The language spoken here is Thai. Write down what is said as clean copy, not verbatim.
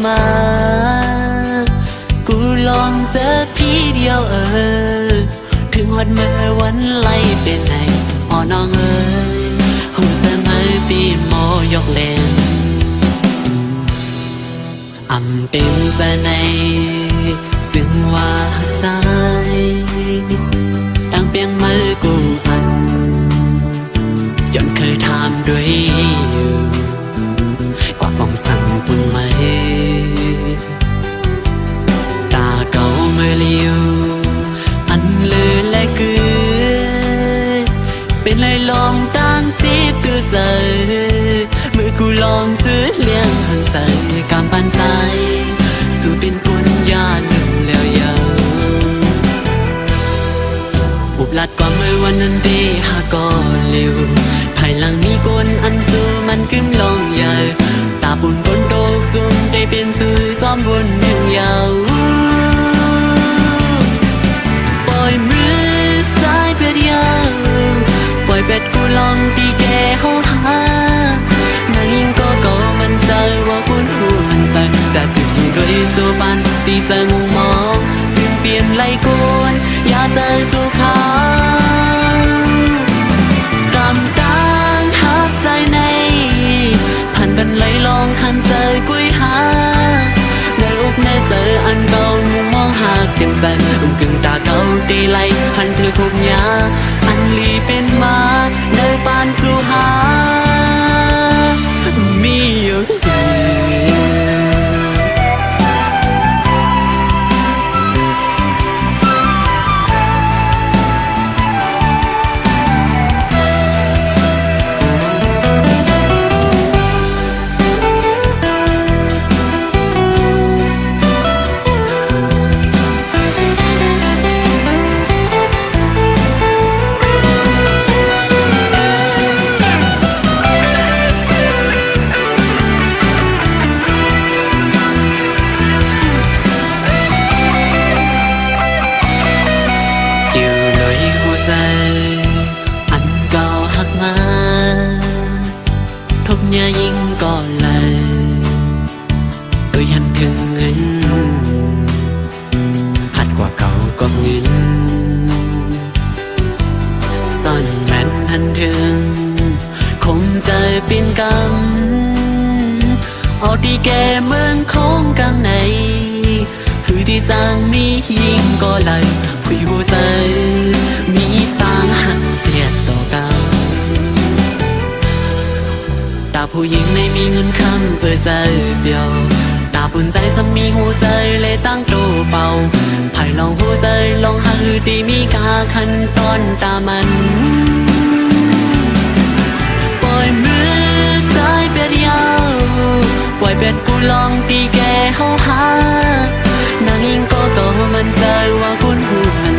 มากูลองเจอพี่เดียวถึงวันเมื่อวันไล่เป็นไหนอ๋อน้องหูเสมอปีโมยกเล่นอำเป็นเสน่ห์ซึ่งว่าใจดังเปียงมือกูอันย้อนเคยทำด้วยกว่าปองสั่งปุ่นไหมตาเก่าเมื่อเลี้ยวอันเลือและเกือเป็นเลยลองตั้งจีบตัวใจเมื่อกูลองซื้อเลี้ยงหันใส่กำปันใจสู่เป็นคนยาลืมแล้วยาวอุบลัดกว่าเมื่อวันนั้นดีหาก็เร็วภายหลังมีคนอันสู้มันขึ้นลองใหญ่ตาปุ่นคนโตซุ่มได้เป็นสื่อซ้อมบนหนึ่งยาวปล่อยมือซ้ายเพื่อเดียวปล่อยเป็ดกูลองตีแกเขาหานางยิงก็มันใจว่าคุณหูหันใส่แต่สิ่งที่ด้วยสู้ปันตีใจมุมมองซึ่งเปลี่ยนไหลกวนอย่าใจสู้เขากำตังทักใจในผ่านบันไหลลองคันใจกุ้ยหาในอกในเจออันเก่ามุมมองหาเก็บใส่กึ่งตาเก่าตีไหลหันเธอคบยาอันลีเป็นมาในปานสู่หามีอยู่อย่ายิ่งก่อนเลยโดยหันถึงเงินหัดกว่าเก่าก็เงินซ่อนแม่นหันถึงคงจะเป็นกรรมเอาที่แกเมืองของกลางในคือที่จางมียิ่งก็เลยคุยหัวใจมีต่างหันเสียต่อกันตาผู้หญิงไม่มีเงินคำเพื่อใจเดียวตาปุ่นใจสามีหัวใจเลยตั้งโตเป่าภายลองหัวใจลองหาหือที่มีกาคันตอนตามันปล่อยมือซ้ายเป็ดยาวปล่อยเป็ดกูลองตีแกเขาหานางยิงก็มันใจว่าคุณหูหัน